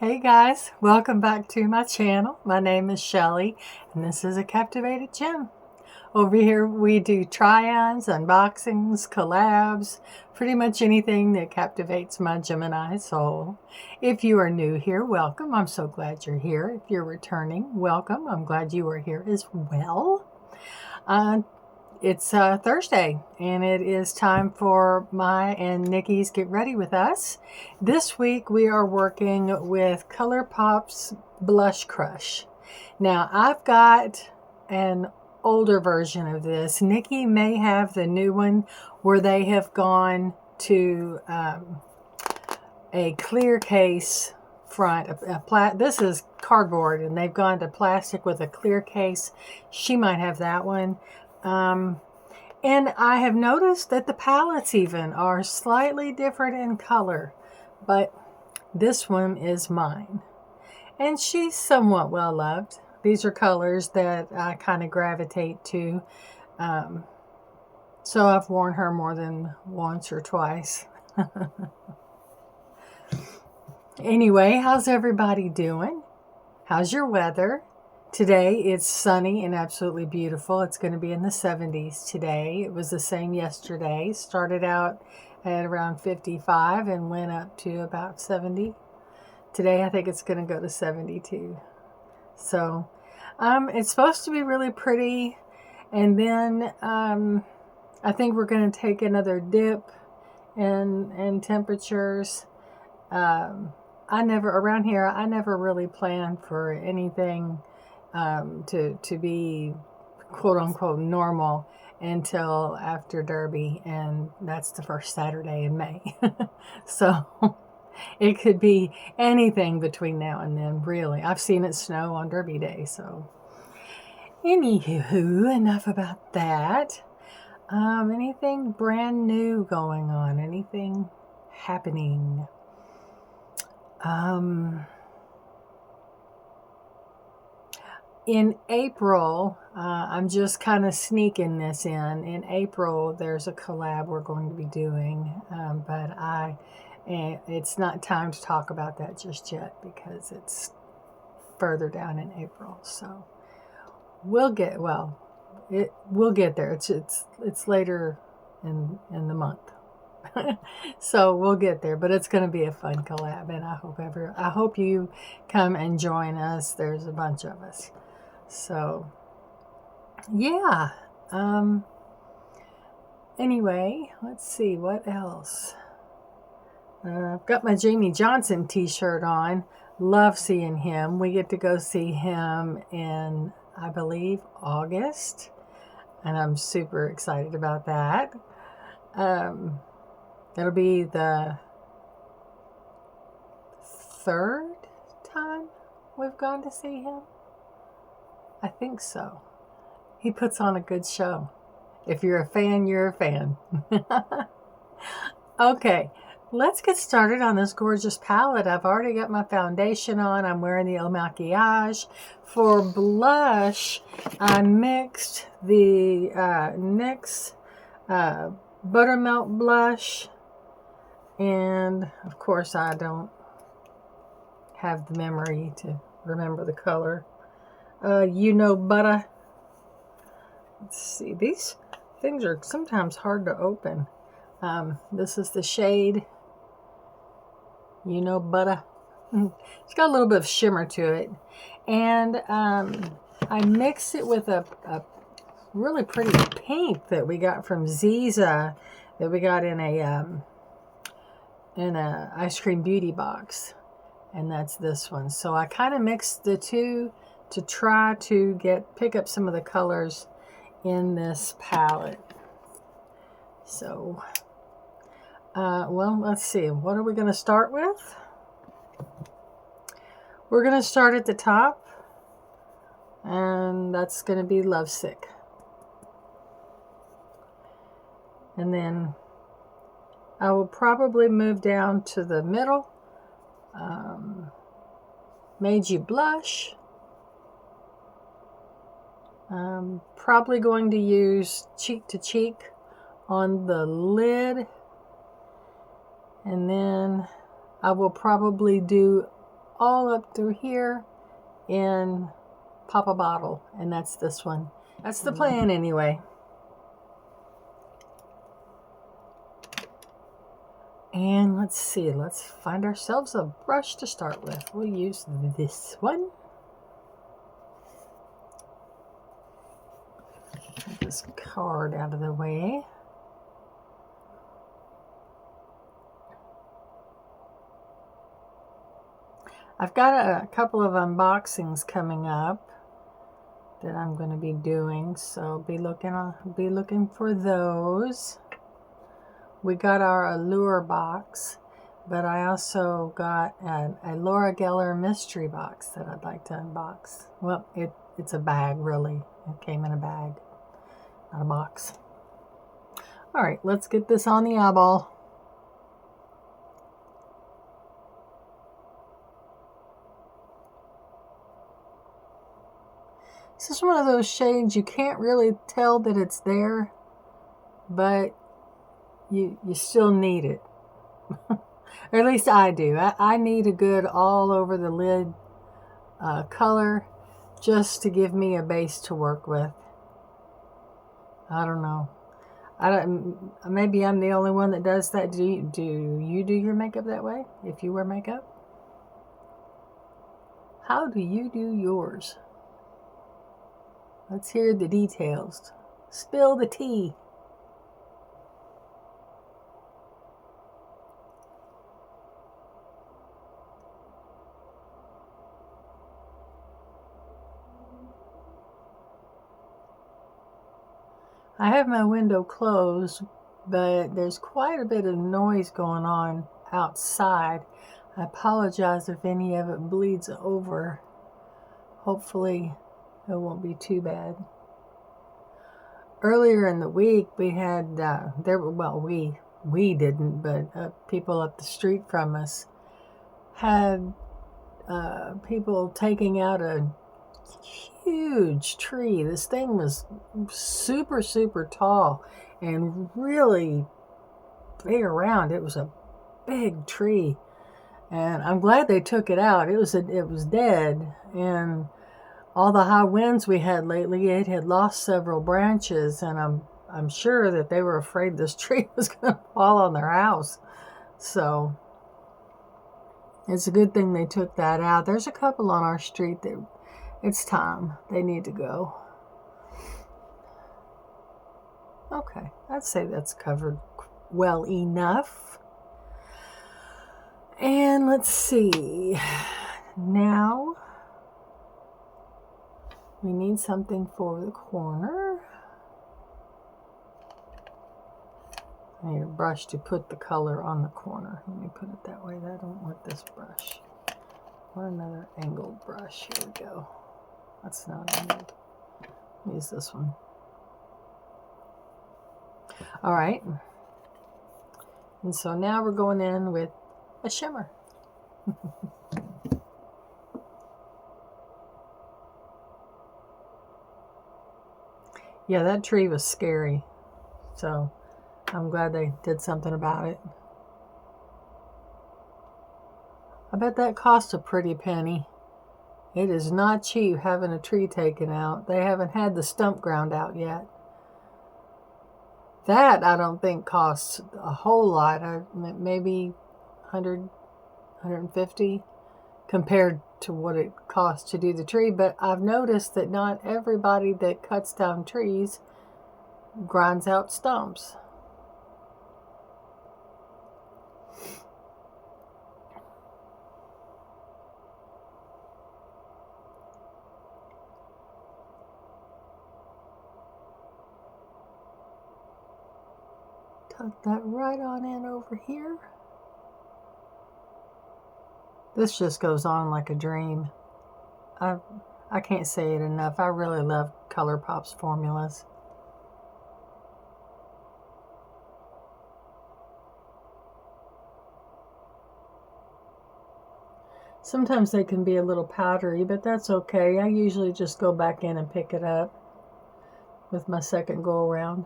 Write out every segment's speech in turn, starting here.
Hey guys, welcome back to my channel. My name is Shelly and this is a Captivated Gem. Over here we do try-ons, unboxings, collabs, pretty much anything that captivates my Gemini soul. If you are new here, welcome. I'm so glad you're here. If you're returning, welcome. I'm glad you are here as well. It's Thursday, and it is time for my and Nikki's Get Ready With Us. This week we are working with ColourPop's Blush Crush. Now, I've got an older version of this. Nikki may have the new one where they have gone to a clear case front. This is cardboard, and they've gone to plastic with a clear case. She might have that one. And I have noticed that the palettes even are slightly different in color, but this one is mine. And she's somewhat well loved. These are colors that I kind of gravitate to. So I've worn her more than once or twice. Anyway, how's everybody doing? How's your weather? Today it's sunny and absolutely beautiful. It's going to be in the 70s today. It was the same yesterday. Started out at around 55 and went up to about 70. Today I think it's going to go to 72. So it's supposed to be really pretty. And then I think we're going to take another dip in temperatures. I never really plan for anything to be quote unquote normal until after Derby, and that's the first Saturday in May. So it could be anything between now and then, really. I've seen it snow on Derby Day. So anywho, enough about that. Anything brand new going on? Anything happening? In April, I'm just kind of sneaking this in. In April, there's a collab we're going to be doing, but it's not time to talk about that just yet because it's further down in April. So we'll get there. It's later in the month. So we'll get there, but it's going to be a fun collab, and I hope you come and join us. There's a bunch of us. So yeah. Anyway, let's see what else. I've got my Jamie Johnson t-shirt on. Love seeing him. We get to go see him in, I believe, August, and I'm super excited about that. It'll be the third time we've gone to see him. I think so. He puts on a good show. If you're a fan, you're a fan. Okay, let's get started on this gorgeous palette. I've already got my foundation on. I'm wearing the El Maquillage. For blush, I mixed the NYX Buttermilk blush. And of course, I don't have the memory to remember the color. Butter. Let's see. These things are sometimes hard to open. This is the shade Butter. It's got a little bit of shimmer to it. And I mixed it with a really pretty pink that we got from Ziza, that we got in a ice cream beauty box, and that's this one. So I kind of mixed the two to try to pick up some of the colors in this palette. So well, let's see, what are we going to start with? We're going to start at the top, and that's going to be Lovesick. And then I will probably move down to the middle. Made You Blush. I'm probably going to use Cheek to Cheek on the lid. And then I will probably do all up through here and pop a bottle, and that's this one. That's the plan anyway. And let's see, let's find ourselves a brush to start with. We'll use this one. Get this card out of the way. I've got a couple of unboxings coming up that I'm going to be doing, so be looking for those. We got our Allure box, but I also got a Laura Geller mystery box that I'd like to unbox. Well, it's a bag, really. It came in a bag, not a box. All right, let's get this on the eyeball. This is one of those shades you can't really tell that it's there, but you still need it. Or at least I do. I need a good all over the lid color just to give me a base to work with. I don't know. Maybe I'm the only one that does that. Do you do your makeup that way if you wear makeup? How do you do yours? Let's hear the details. Spill the tea. I have my window closed, but there's quite a bit of noise going on outside. I apologize if any of it bleeds over. Hopefully it won't be too bad. Earlier in the week we had we didn't, but people up the street from us had people taking out a huge tree. This thing was super, super tall and really big around. It was a big tree, and I'm glad they took it out. It was dead, and all the high winds we had lately, it had lost several branches, and I'm sure that they were afraid this tree was going to fall on their house. So it's a good thing they took that out. There's a couple on our street that it's time. They need to go. Okay, I'd say that's covered well enough. And let's see. Now we need something for the corner. I need a brush to put the color on the corner. Let me put it that way. I don't want this brush. I want another angled brush. Here we go. That's not angled. Use this one. All right. And so now we're going in with a shimmer. Yeah, that tree was scary. So I'm glad they did something about it. I bet that cost a pretty penny. It is not cheap having a tree taken out. They haven't had the stump ground out yet. That I don't think costs a whole lot. Maybe 100, 150 compared to what it costs to do the tree. But I've noticed that not everybody that cuts down trees grinds out stumps. Tuck that right on in over here. This just goes on like a dream. I can't say it enough. I really love ColourPop's formulas. Sometimes they can be a little powdery, but that's okay. I usually just go back in and pick it up with my second go around.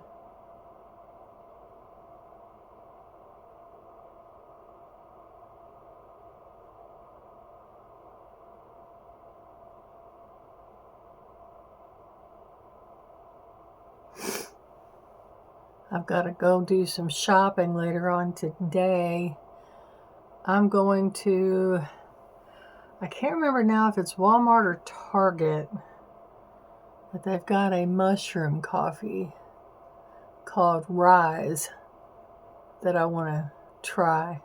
I've got to go do some shopping later on today. I'm going to, I can't remember now if it's Walmart or Target, but they've got a mushroom coffee called Rise that I want to try.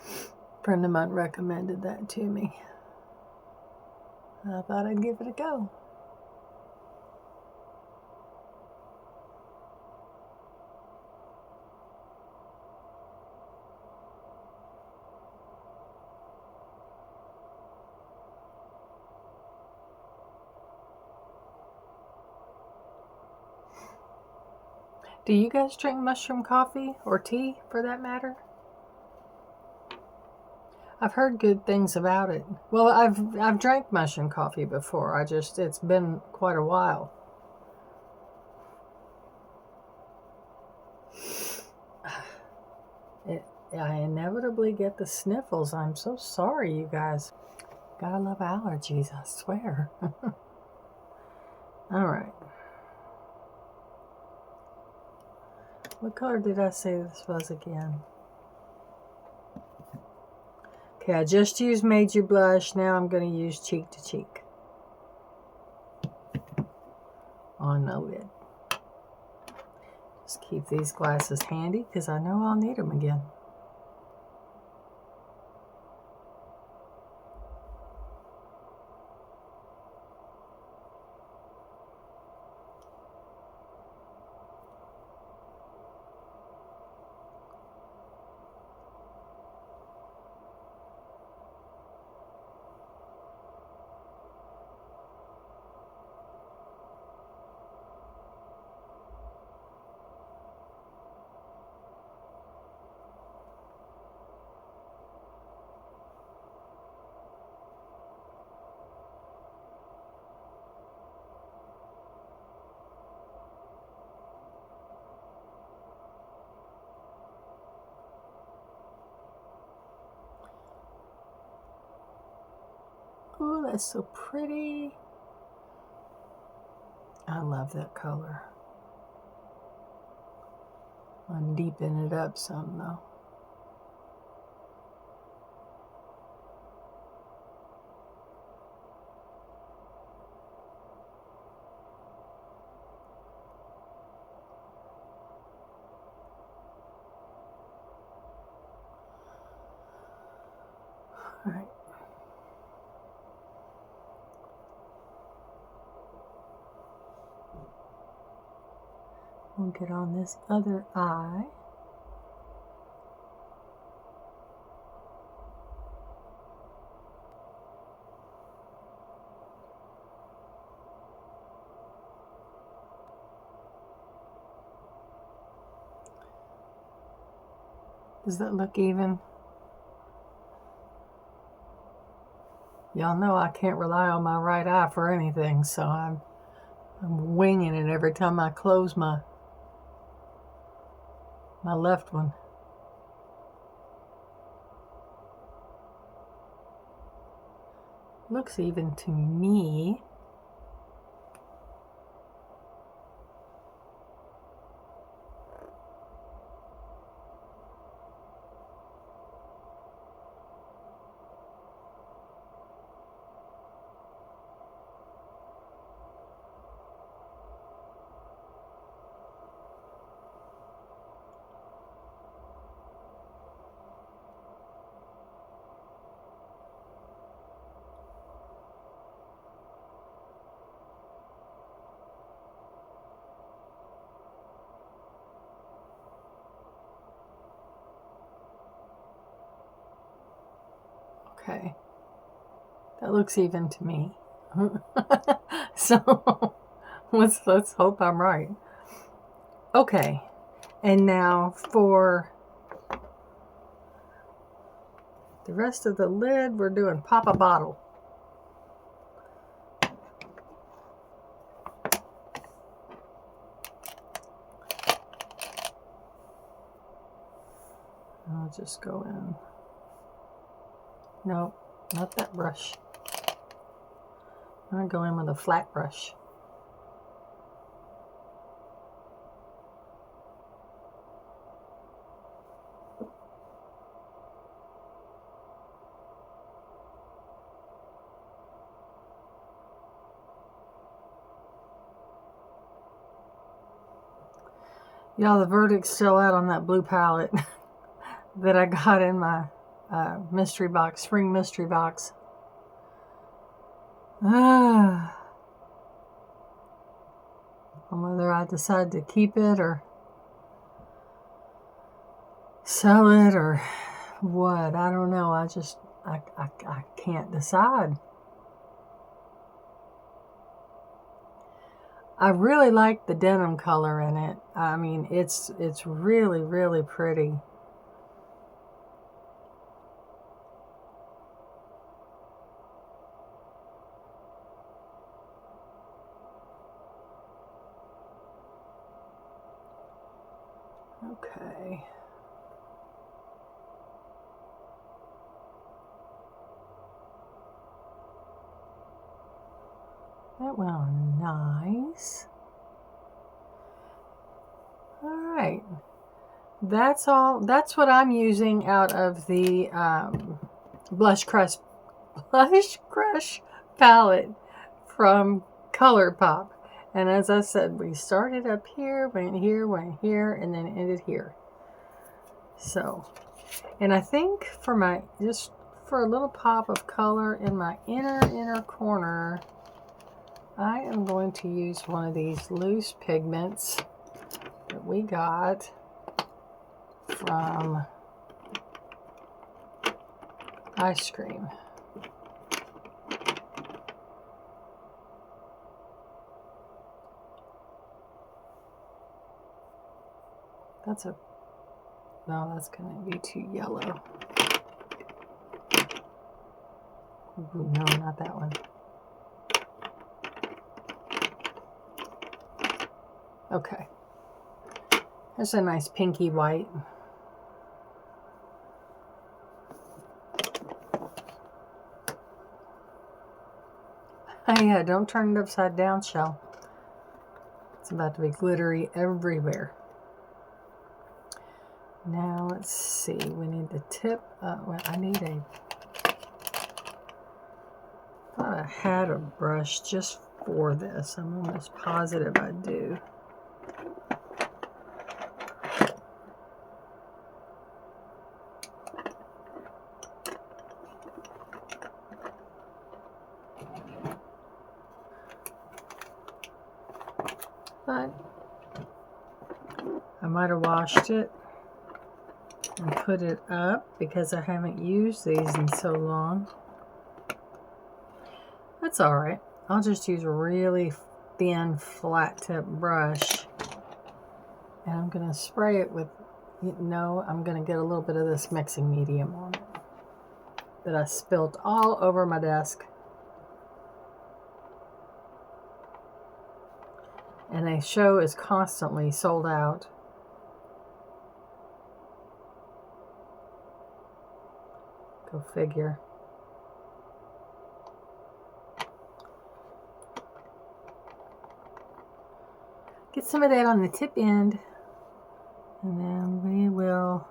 A friend of mine recommended that to me. I thought I'd give it a go. Do you guys drink mushroom coffee or tea for that matter? I've heard good things about it. Well, I've drank mushroom coffee before. It's been quite a while. I inevitably get the sniffles. I'm so sorry, you guys. Gotta love allergies, I swear. All right. What color did I say this was again? Okay, I just used Made You Blush. Now I'm going to use Cheek to Cheek on the lid. Just keep these glasses handy because I know I'll need them again. Oh, that's so pretty. I love that color. I'm deepening it up some though. All right. We'll get on this other eye. Does that look even? Y'all know I can't rely on my right eye for anything, so I'm winging it every time I close my left one. Looks even to me. Okay, that looks even to me. So let's hope I'm right. Okay, and now for the rest of the lid, we're doing Pop a Bottle. I'll just go in. Nope, not that brush. I'm going to go in with a flat brush. Y'all, the verdict's still out on that blue palette that I got in my mystery box, spring mystery box. On whether I decide to keep it or sell it or what. I don't know. I can't decide. I really like the denim color in it. I mean, it's really, really pretty. Okay. That went on nice. All right. That's all. That's what I'm using out of the Blush Crush palette from ColourPop. And as I said, we started up here, went here, and then ended here. So, and I think for just for a little pop of color in my inner corner, I am going to use one of these loose pigments that we got from Ice Cream. No, that's going to be too yellow. Ooh, no, not that one. Okay. That's a nice pinky white. Oh yeah, don't turn it upside down, Shell. It's about to be glittery everywhere. Now let's see, we need the tip. Well, I thought I had a brush just for this. I'm almost positive I do. But I might have washed it and put it up because I haven't used these in so long. That's all right. I'll just use a really thin flat tip brush, and I'm going to spray it with, I'm going to get a little bit of this mixing medium on it that I spilled all over my desk. And a show is constantly sold out. Go figure. Get some of that on the tip end, and then we will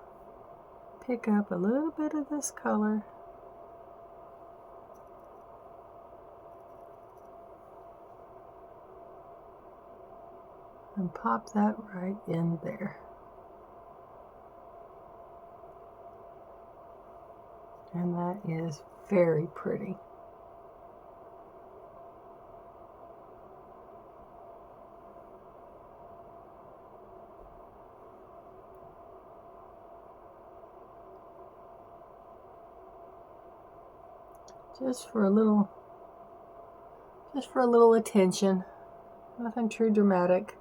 pick up a little bit of this color. And pop that right in there. And that is very pretty. Just for a little attention. Nothing too dramatic.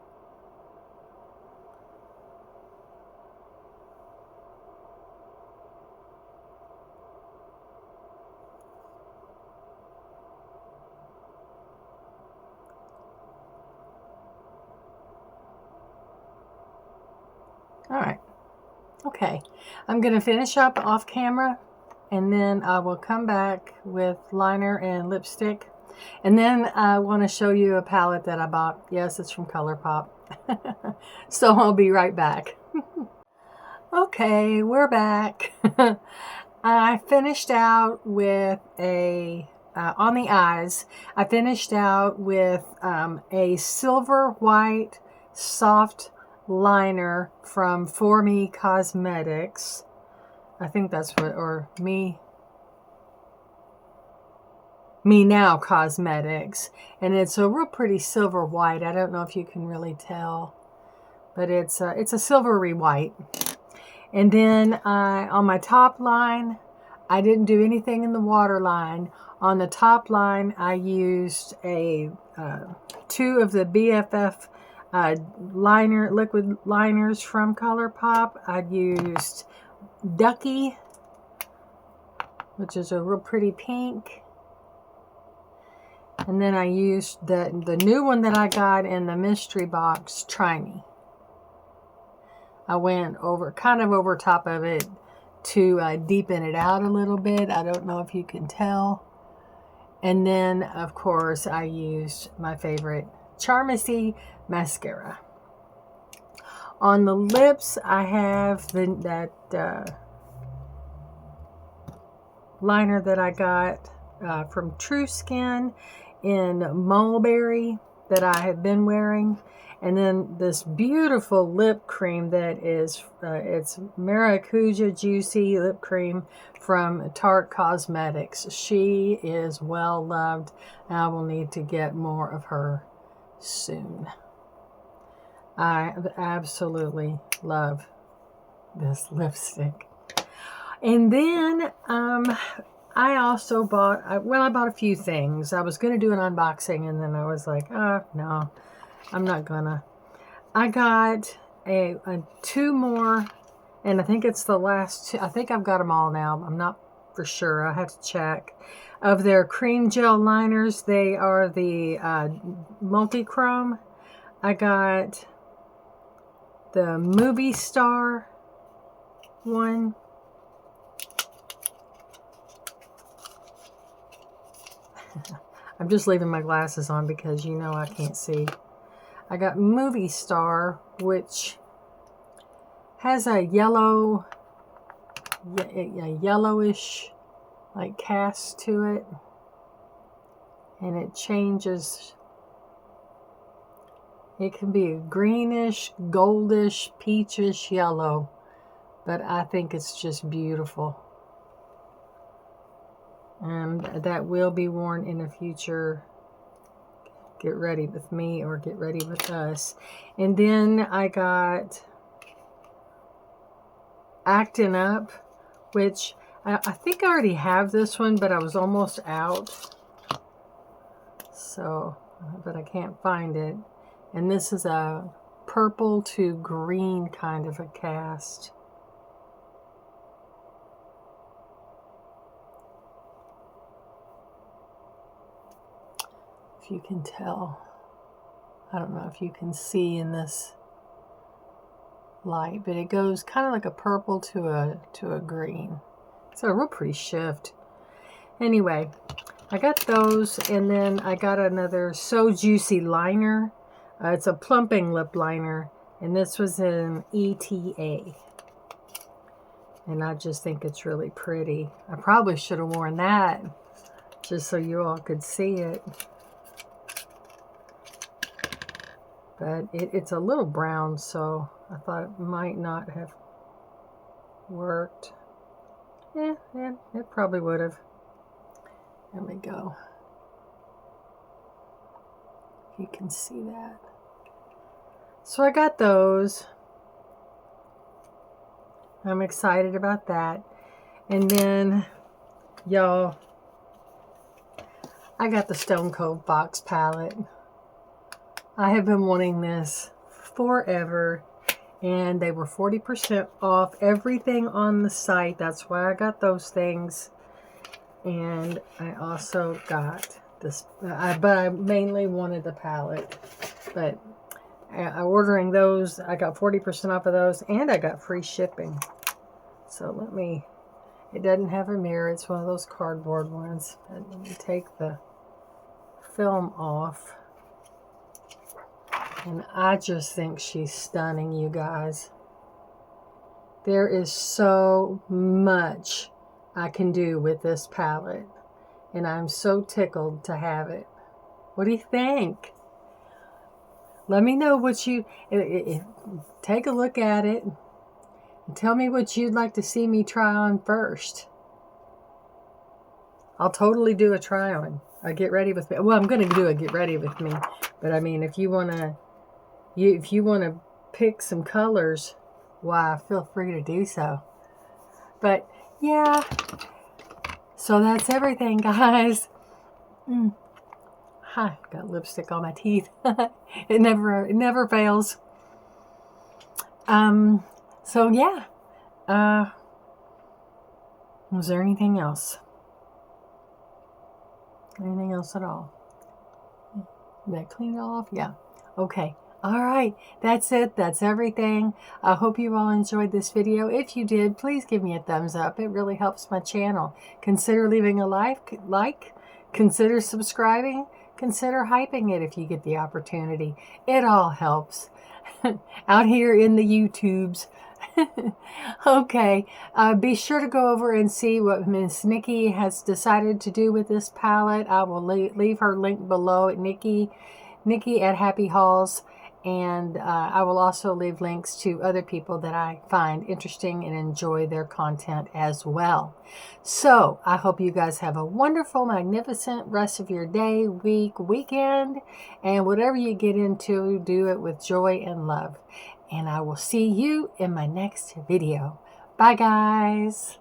All right. Okay. I'm going to finish up off camera, and then I will come back with liner and lipstick. And then I want to show you a palette that I bought. Yes, it's from ColourPop. So I'll be right back. Okay, we're back. I finished out with on the eyes, I finished out with a silver white soft liner from For Me Cosmetics. I think that's what, or Me Now Cosmetics. And it's a real pretty silver white. I don't know if you can really tell, but it's a silvery white. And then on my top line, I didn't do anything in the water line. On the top line, I used a 2 of the BFF liquid liners from ColourPop. I used Ducky, which is a real pretty pink. And then I used the new one that I got in the mystery box, Try Me. I went kind of over top of it to deepen it out a little bit. I don't know if you can tell. And then, of course, I used my favorite Charmacy mascara. On the lips, I have that liner that I got from True Skin in Mulberry that I have been wearing. And then this beautiful lip cream that is, it's Maracuja Juicy Lip Cream from Tarte Cosmetics. She is well loved. I will need to get more of her soon. I absolutely love this lipstick. And then I also bought, I bought a few things. I was going to do an unboxing, and then I was like, no, I'm not gonna. I got a 2 more, and I think it's the last 2. I think I've got them all now. I'm not for sure. I have to check. Of their cream gel liners, they are the multi-chrome. I got the Movie Star one. I'm just leaving my glasses on because you know I can't see. I got Movie Star, which has a yellowish like cast to it, and it changes. It can be a greenish, goldish, peachish yellow, but I think it's just beautiful. And that will be worn in a future Get Ready With Me or Get Ready With Us. And then I got Actin' Up, which I think I already have this one, but I was almost out. So, but I can't find it. And this is a purple to green kind of a cast. If you can tell. I don't know if you can see in this light, but it goes kind of like a purple to a green. It's a real pretty shift. Anyway, I got those, and then I got another So Juicy liner. It's a plumping lip liner, and this was in ETA. And I just think it's really pretty. I probably should have worn that just so you all could see it. But it's a little brown, so I thought it might not have worked. Yeah, it probably would have. There we go. You can see that. So I got those. I'm excited about that. And then, y'all, I got the Stone Cold Fox palette. I have been wanting this forever, and they were 40% off everything on the site. That's why I got those things. And I also got this, but I mainly wanted the palette. But ordering those, I got 40% off of those, and I got free shipping. So it doesn't have a mirror. It's one of those cardboard ones. Let me take the film off. And I just think she's stunning, you guys. There is so much I can do with this palette. And I'm so tickled to have it. What do you think? let me know what you, take a look at it. And tell me what you'd like to see me try on first. I'll totally do a try on. A get ready with me. Well, I'm going to do a get ready with me. But I mean, if you want to pick some colors, why, feel free to do so. But yeah, so that's everything, guys. Hi, got lipstick on my teeth. It never fails. So yeah. Was there anything else? Anything else at all? Did I clean it off? Yeah. Okay. All right. That's it. That's everything. I hope you all enjoyed this video. If you did, please give me a thumbs up. It really helps my channel. Consider leaving a like. Consider subscribing. Consider hyping it if you get the opportunity. It all helps. Out here in the YouTubes. Okay, be sure to go over and see what Miss Nikki has decided to do with this palette. I will leave her link below at Nikki at Happy Hauls, and I will also leave links to other people that I find interesting and enjoy their content as well. So I hope you guys have a wonderful, magnificent rest of your day, week, weekend, and whatever you get into, do it with joy and love. And I will see you in my next video. Bye, guys.